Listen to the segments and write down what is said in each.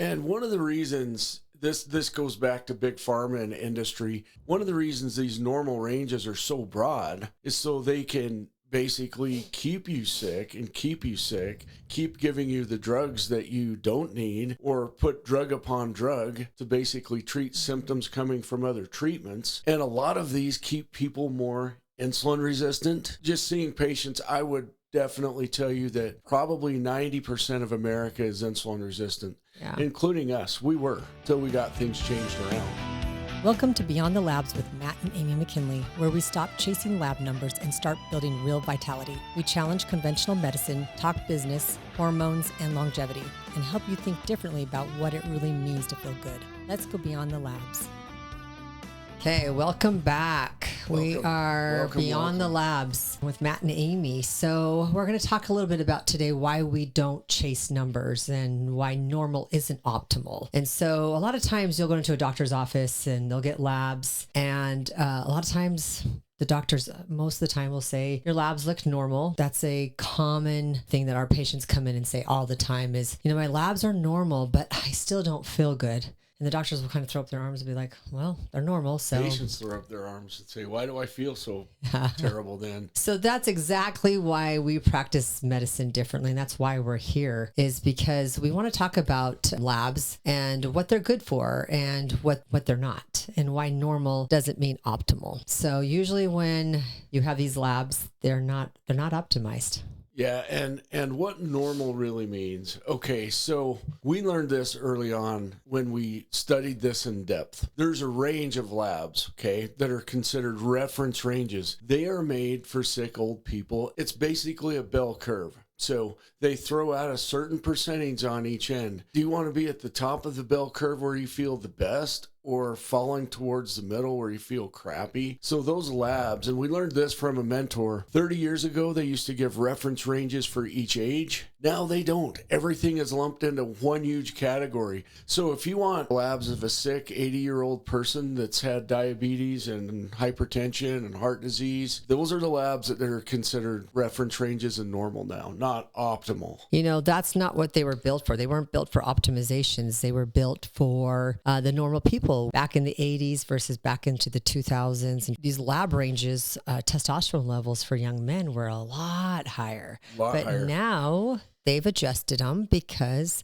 And one of the reasons this goes back to big pharma and industry, one of the reasons these normal ranges are so broad is so they can basically keep you sick, keep giving you the drugs that you don't need, or put drug upon drug to basically treat symptoms coming from other treatments. And a lot of these keep people more insulin resistant. Just seeing patients, I would definitely tell you that probably 90% of America is insulin resistant, including us. We were, till we got things changed around. Welcome to Beyond the Labs with Matt and Amy McKinley, where we stop chasing lab numbers and start building real vitality. We challenge conventional medicine, talk business, hormones, and longevity, and help you think differently about what it really means to feel good. Let's go beyond the labs. Okay, welcome back. We are Beyond the Labs with Matt and Amy. So we're going to talk a little bit about today why we don't chase numbers and why normal isn't optimal. And so a lot of times you'll go into a doctor's office and they'll get labs, and a lot of times the doctors, most of the time, will say, your labs look normal. That's a common thing that our patients come in and say all the time is, my labs are normal, but I still don't feel good. And the doctors will kind of throw up their arms and be like, well, they're normal. So patients throw up their arms and say, why do I feel so terrible then? So that's exactly why we practice medicine differently. And that's why we're here, is because we want to talk about labs and what they're good for and what they're not, and why normal doesn't mean optimal. So usually when you have these labs, they're not optimized. Yeah, and what normal really means. Okay, so we learned this early on when we studied this in depth. There's a range of labs, okay, that are considered reference ranges. They are made for sick old people. It's basically a bell curve. So they throw out a certain percentage on each end. Do you want to be at the top of the bell curve where you feel the best, or falling towards the middle where you feel crappy? So those labs, and we learned this from a mentor, 30 years ago, they used to give reference ranges for each age. Now they don't. Everything is lumped into one huge category. So if you want labs of a sick 80-year-old person that's had diabetes and hypertension and heart disease, those are the labs that are considered reference ranges and normal now, not optimal. That's not what they were built for. They weren't built for optimizations. They were built for the normal people back in the 80s versus back into the 2000s. And these lab ranges, testosterone levels for young men were a lot higher. Now they've adjusted them because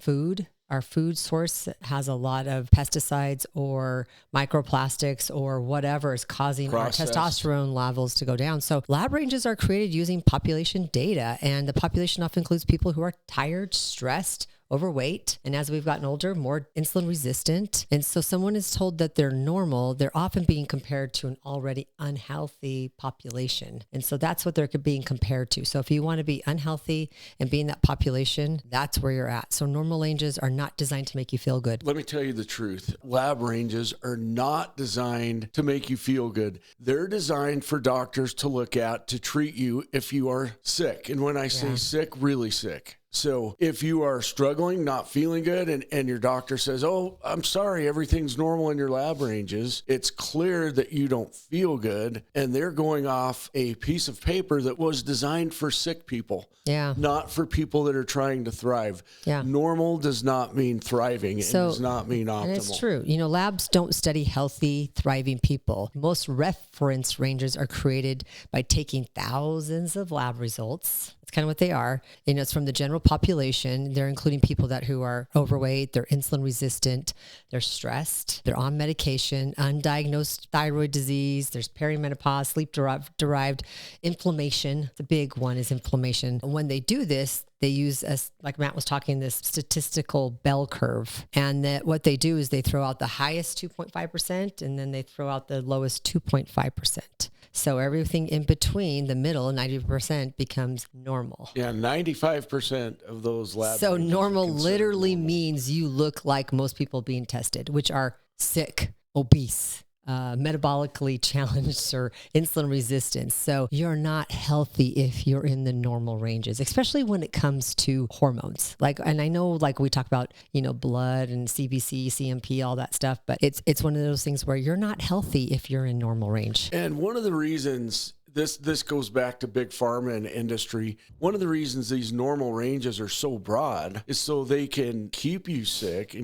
our food source has a lot of pesticides or microplastics or whatever is causing our testosterone levels to go down. So lab ranges are created using population data, and the population often includes people who are tired, stressed, overweight, and as we've gotten older, more insulin resistant. And so someone is told that they're normal, they're often being compared to an already unhealthy population. And so that's what they're being compared to. So if you want to be unhealthy and be in that population, that's where you're at. So normal ranges are not designed to make you feel good. Let me tell you the truth. Lab ranges are not designed to make you feel good. They're designed for doctors to look at to treat you if you are sick. And when I say sick, really sick. So if you are struggling, not feeling good, and your doctor says, oh, I'm sorry, everything's normal in your lab ranges, it's clear that you don't feel good, and they're going off a piece of paper that was designed for sick people, not for people that are trying to thrive. Normal does not mean thriving. It does not mean optimal. And it's true. Labs don't study healthy, thriving people. Most reference ranges are created by taking thousands of lab results. It's kind of what they are. It's from the general population. They're including people who are overweight, they're insulin resistant, they're stressed, they're on medication, undiagnosed thyroid disease, there's perimenopause, sleep-derived inflammation. The big one is inflammation. When they do this, they use, like Matt was talking, this statistical bell curve. And that what they do is they throw out the highest 2.5% and then they throw out the lowest 2.5%. So everything in between, the middle, 90%, becomes normal. Yeah, 95% of those labs. So normal literally means you look like most people being tested, which are sick, obese, metabolically challenged, or insulin resistant. So you're not healthy if you're in the normal ranges, especially when it comes to hormones. And I know, we talk about, blood and CBC, CMP, all that stuff, but it's one of those things where you're not healthy if you're in normal range. And one of the reasons this goes back to Big Pharma and industry. One of the reasons these normal ranges are so broad is so they can keep you sick,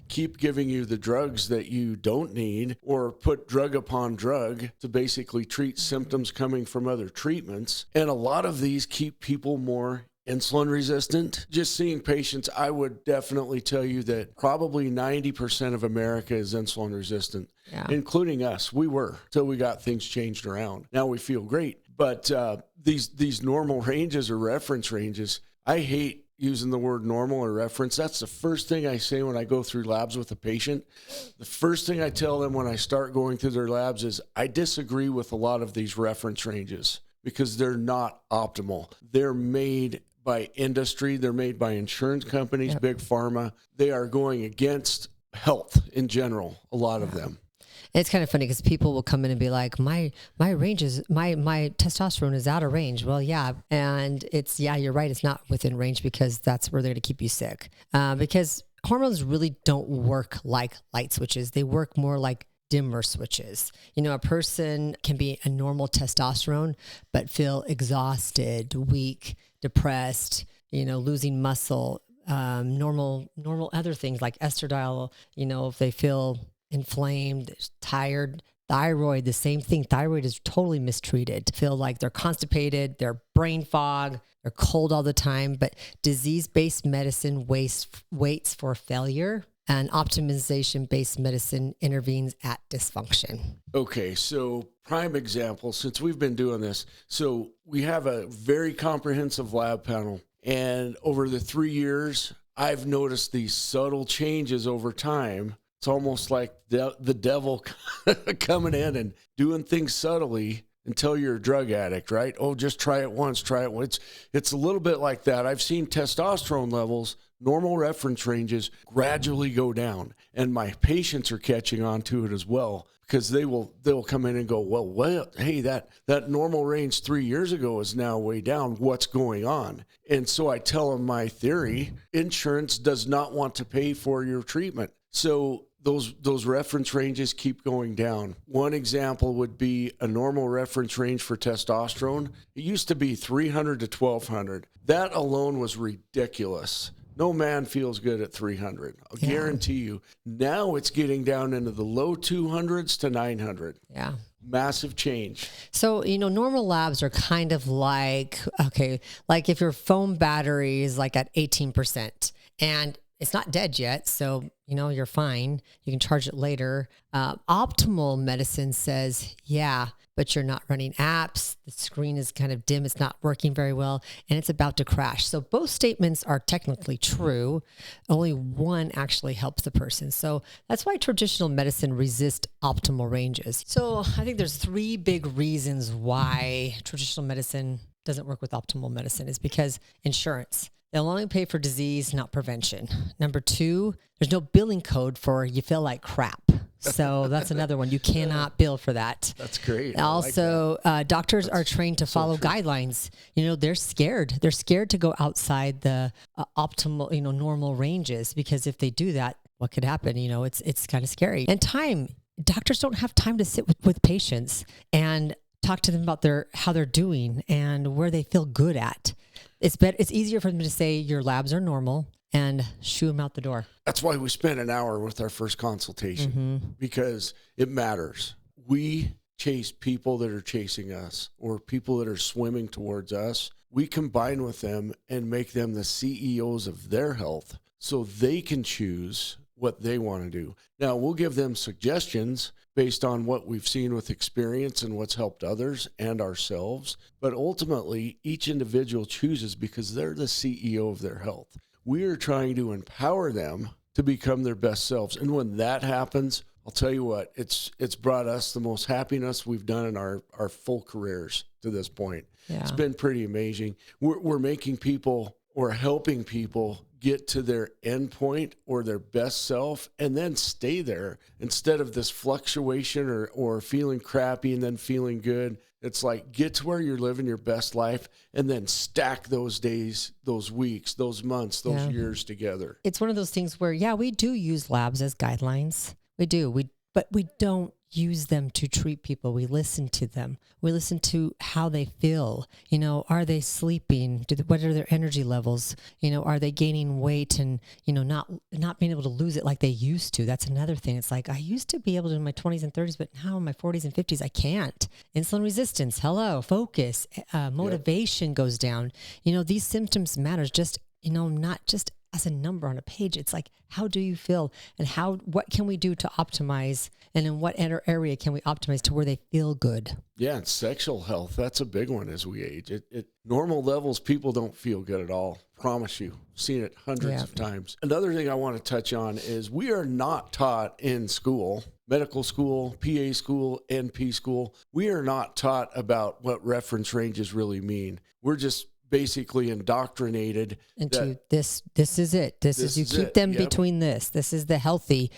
keep giving you the drugs that you don't need, or put drug upon drug to basically treat symptoms coming from other treatments. And a lot of these keep people more insulin resistant. Just seeing patients, I would definitely tell you that probably 90% of America is insulin resistant, including us. We were, till we got things changed around. Now we feel great. But these normal ranges or reference ranges, I hate using the word normal or reference. That's the first thing I say when I go through labs with a patient. The first thing I tell them when I start going through their labs is I disagree with a lot of these reference ranges because they're not optimal. They're made by industry. They're made by insurance companies, Big Pharma. They are going against health in general, a lot of them. It's kind of funny because people will come in and be like, my range is, my testosterone is out of range. Well, yeah. And it's, you're right. It's not within range because that's where they're going to keep you sick. Because hormones really don't work like light switches. They work more like dimmer switches. A person can be a normal testosterone, but feel exhausted, weak, depressed, losing muscle, normal other things like estradiol, if they feel inflamed, tired. Thyroid, the same thing. Thyroid is totally mistreated. Feel like they're constipated, they're brain fog, they're cold all the time. But disease-based medicine waits for failure, and optimization-based medicine intervenes at dysfunction. Okay, so prime example, since we've been doing this, so we have a very comprehensive lab panel, and over the 3 years, I've noticed these subtle changes over time. It's almost like the devil coming in and doing things subtly until you're a drug addict, right? Oh, just try it once, It's a little bit like that. I've seen testosterone levels, normal reference ranges, gradually go down. And my patients are catching on to it as well, because they'll come in and go, well, hey, that normal range 3 years ago is now way down. What's going on? And so I tell them my theory: insurance does not want to pay for your treatment. So those reference ranges keep going down. One example would be a normal reference range for testosterone. It used to be 300 to 1200. That alone was ridiculous. No man feels good at 300. I'll guarantee you. Now it's getting down into the low 200s to 900. Yeah. Massive change. So, normal labs are kind of like if your phone battery is like at 18% and it's not dead yet, so you're fine. You can charge it later. Optimal medicine says, but you're not running apps. The screen is kind of dim. It's not working very well, and it's about to crash. So both statements are technically true. Only one actually helps the person. So that's why traditional medicine resists optimal ranges. So I think there's 3 big reasons why traditional medicine doesn't work with optimal medicine. Is because insurance. They'll only pay for disease, not prevention. Number 2, there's no billing code for you feel like crap. So that's another one. You cannot bill for that. That's great. Also, doctors are trained to follow guidelines. They're scared. They're scared to go outside the optimal, normal ranges, because if they do that, what could happen? It's kind of scary. And time. Doctors don't have time to sit with patients and talk to them about how they're doing and where they feel good at. It's easier for them to say your labs are normal and shoo them out the door. That's why we spend an hour with our first consultation, because it matters. We chase people that are chasing us, or people that are swimming towards us. We combine with them and make them the CEOs of their health so they can choose what they want to do. Now, we'll give them suggestions based on what we've seen with experience and what's helped others and ourselves. But ultimately, each individual chooses because they're the CEO of their health. We are trying to empower them to become their best selves. And when that happens, I'll tell you what, it's brought us the most happiness we've done in our full careers to this point. Yeah. It's been pretty amazing. We're making people, or helping people, get to their end point or their best self and then stay there, instead of this fluctuation or feeling crappy and then feeling good. It's like, get to where you're living your best life and then stack those days, those weeks, those months, those years together. It's one of those things where, we do use labs as guidelines. We do. But we don't use them to treat people. We listen to them. We listen to how they feel. Are they sleeping? What are their energy levels? Are they gaining weight and, not being able to lose it like they used to? That's another thing. It's like, I used to be able to in my 20s and 30s, but now in my 40s and 50s, I can't. Insulin resistance, focus, motivation goes down. These symptoms matters just, not just as a number on a page. It's like, how do you feel, and what can we do to optimize, and in what area can we optimize to where they feel good? Yeah, and sexual health, that's a big one as we age. At normal levels, people don't feel good at all. Promise you. Seen it hundreds of times. Another thing I want to touch on is we are not taught in school, medical school, PA school, NP school. We are not taught about what reference ranges really mean. We're just basically indoctrinated into this is it. This is you keep them between this. This is the healthy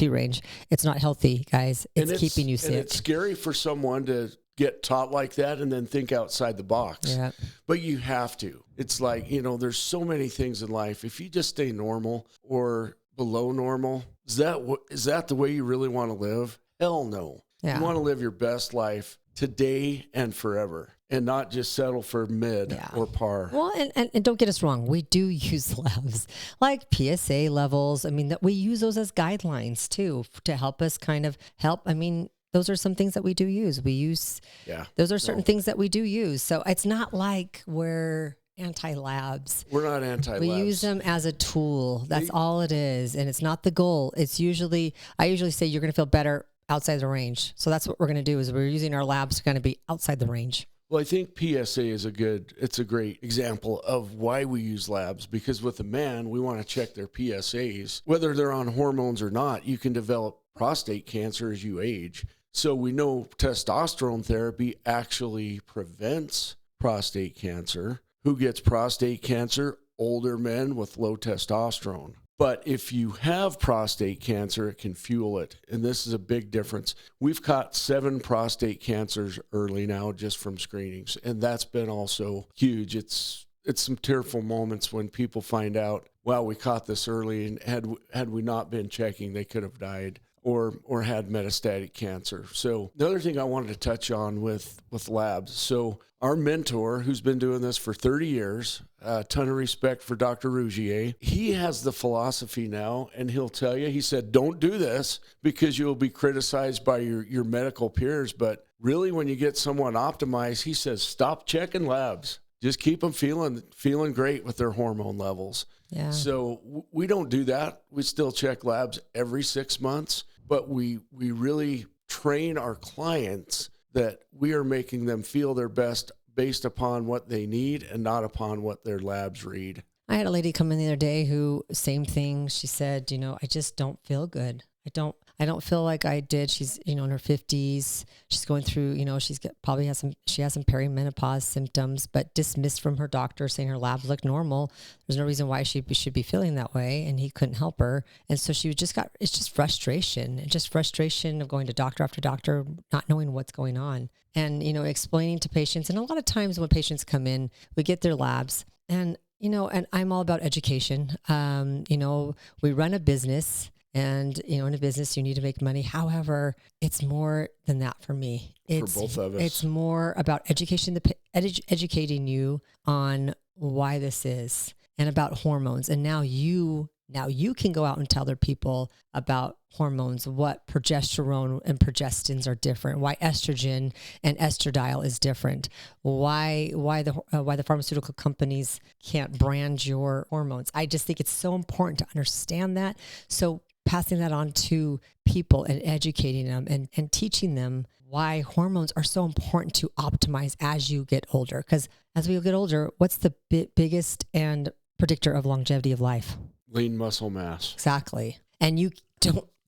range. It's not healthy, guys. It's keeping you sick. And it's scary for someone to get taught like that and then think outside the box. Yeah. But you have to. It's like, there's so many things in life. If you just stay normal or below normal, is that the way you really want to live? Hell no. Yeah. You want to live your best life today and forever, and not just settle for mid or par. Well, and don't get us wrong. We do use labs like PSA levels. I mean, that we use those as guidelines too, to help us those are some things that we do use. Those are certain things that we do use. So it's not like we're anti-labs. We're not anti-labs. We use them as a tool. That's all it is. And it's not the goal. I usually say you're going to feel better outside the range. So that's what we're going to do, is we're using our labs to kind of be outside the range. Well, I think PSA is it's a great example of why we use labs, because with a man, we want to check their PSAs. Whether they're on hormones or not, you can develop prostate cancer as you age. So we know testosterone therapy actually prevents prostate cancer. Who gets prostate cancer? Older men with low testosterone. But if you have prostate cancer, it can fuel it. And this is a big difference. We've caught 7 prostate cancers early now just from screenings. And that's been also huge. It's some tearful moments when people find out, wow, we caught this early, and had we not been checking, they could have died or had metastatic cancer. So the other thing I wanted to touch on with labs. So our mentor, who's been doing this for 30 years, a ton of respect for Dr. Rougier. He has the philosophy now, and he'll tell you, he said, don't do this because you'll be criticized by your medical peers. But really, when you get someone optimized, he says, stop checking labs. Just keep them feeling great with their hormone levels. Yeah. So we don't do that. We still check labs every 6 months, but we really train our clients that we are making them feel their best based upon what they need and not upon what their labs read. I had a lady come in the other day who, same thing. She said, I just don't feel good. I don't feel like I did. She's, in her 50s. She's going through, she has some perimenopause symptoms, but dismissed from her doctor, saying her labs look normal. There's no reason why she should be feeling that way, and he couldn't help her. And so it's just frustration of going to doctor after doctor, not knowing what's going on. And, explaining to patients. And a lot of times when patients come in, we get their labs, and I'm all about education. We run a business. And, in a business, you need to make money. However, it's more than that for me. For both of us. It's more about educating you on why this is, and about hormones. And now you can go out and tell other people about hormones, what progesterone and progestins are different, why estrogen and estradiol is different, why the pharmaceutical companies can't brand your hormones. I just think it's so important to understand that. So passing that on to people and educating them and teaching them why hormones are so important to optimize as you get older. Because as we get older, what's the biggest and predictor of longevity of life? Lean muscle mass. Exactly. And you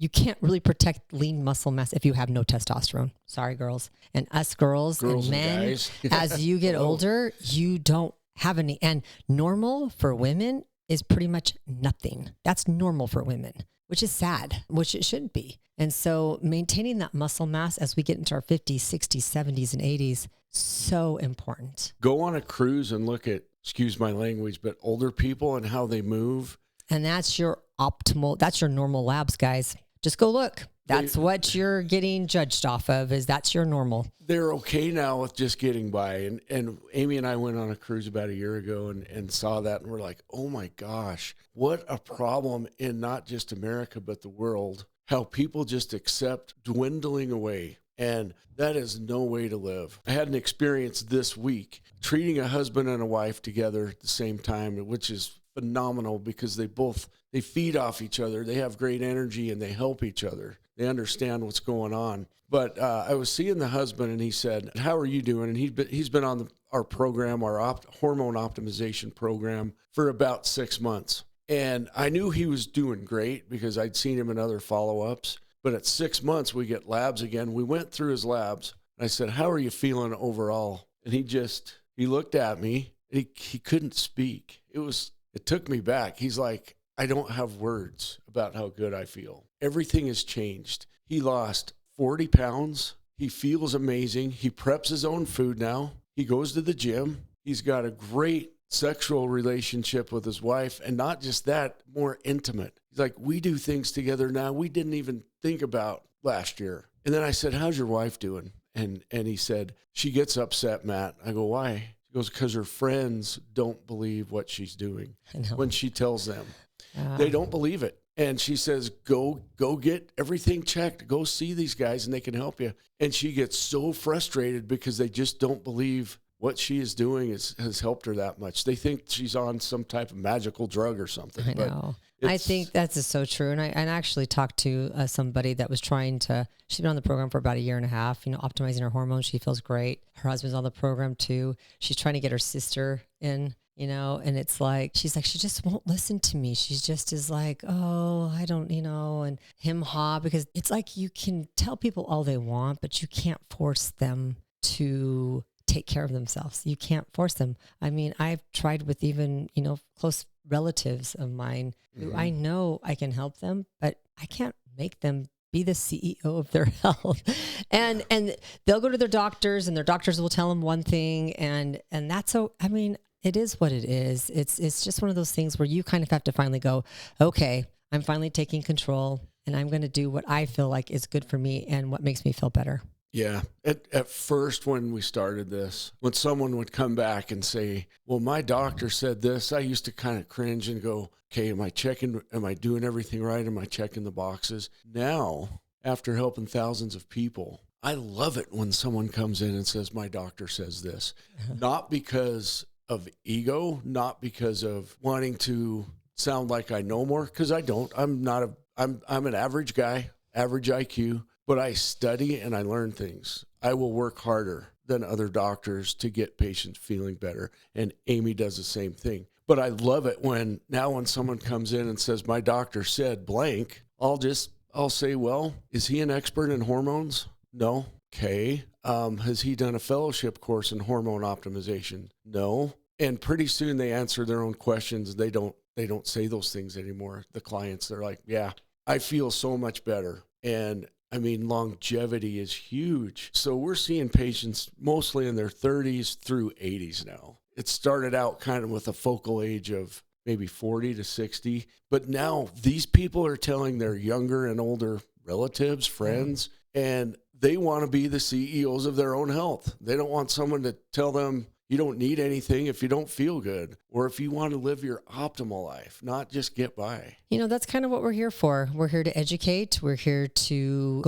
can't really protect lean muscle mass if you have no testosterone. Sorry, girls. And us girls and men, guys. As you get older, you don't have any. And normal for women is pretty much nothing. That's normal for women, which is sad, which it shouldn't be. And so maintaining that muscle mass as we get into our 50s, 60s, 70s, and 80s, so important. Go on a cruise and look at, excuse my language, but older people and how they move. And that's your normal labs, guys. Just go look. That's what you're getting judged off of, is that's your normal. They're okay now with just getting by. And Amy and I went on a cruise about a year ago and saw that, and we're like, oh my gosh, what a problem in not just America, but the world, how people just accept dwindling away. And that is no way to live. I had an experience this week treating a husband and a wife together at the same time, which is phenomenal because they feed off each other. They have great energy and they help each other. They understand what's going on. But I was seeing the husband, and he said, how are you doing? And he's been on our program, our hormone optimization program, for about 6 months. And I knew he was doing great because I'd seen him in other follow-ups. But at 6 months, we get labs again. We went through his labs. And I said, how are you feeling overall? And he looked at me, and he couldn't speak. It took me back. He's like, I don't have words about how good I feel. Everything has changed. He lost 40 pounds. He feels amazing. He preps his own food now. He goes to the gym. He's got a great sexual relationship with his wife. And not just that, more intimate. He's like, we do things together now we didn't even think about last year. And then I said, how's your wife doing? And he said, she gets upset, Matt. I go, why? He goes, because her friends don't believe what she's doing when she tells them. They don't believe it. And she says, go get everything checked. Go see these guys and they can help you. And she gets so frustrated because they just don't believe what she is doing has helped her that much. They think she's on some type of magical drug or something. I know. I think that's so true. And I actually talked to somebody that was she's been on the program for about 1.5 years, optimizing her hormones. She feels great. Her husband's on the program too. She's trying to get her sister in, and it's like, she's like, she just won't listen to me. She's just is like, oh, I don't, and because it's like, you can tell people all they want, but you can't force them to take care of themselves. You can't force them. I mean, I've tried with even, close relatives of mine who I know I can help them, but I can't make them be the CEO of their health. And they'll go to their doctors and their doctors will tell them one thing. And that's it is what it is. It's just one of those things where you kind of have to finally go, okay, I'm finally taking control and I'm going to do what I feel like is good for me and what makes me feel better. Yeah. At first, when we started this, when someone would come back and say, well, my doctor said this, I used to kind of cringe and go, okay, am I doing everything right? Am I checking the boxes? Now, after helping thousands of people, I love it when someone comes in and says, my doctor says this, not because of ego, not because of wanting to sound like I know more, because I don't. I'm an average guy, average IQ. But I study and I learn things. I will work harder than other doctors to get patients feeling better. And Amy does the same thing. But I love it when someone comes in and says, my doctor said blank, I'll say, well, is he an expert in hormones? No. Okay. Has he done a fellowship course in hormone optimization? No. And pretty soon they answer their own questions. They don't say those things anymore. The clients, they're like, yeah, I feel so much better. And longevity is huge. So we're seeing patients mostly in their 30s through 80s now. It started out kind of with a focal age of maybe 40 to 60. But now these people are telling their younger and older relatives, friends, and they want to be the CEOs of their own health. They don't want someone to tell them, you don't need anything if you don't feel good, or if you want to live your optimal life, not just get by. That's kind of what we're here for. We're here to educate. We're here to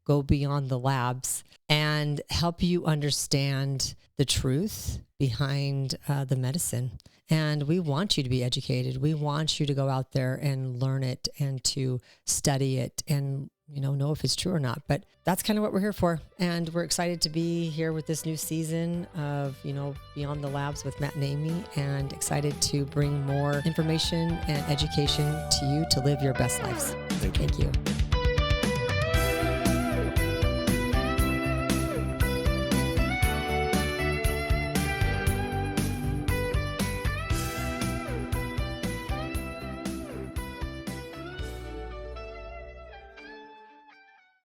go beyond the labs and help you understand the truth behind the medicine. And we want you to be educated. We want you to go out there and learn it and to study it and know if it's true or not. But that's kind of what we're here for. And we're excited to be here with this new season of, Beyond the Labs with Matt and Amy, and excited to bring more information and education to you to live your best lives. Thank you.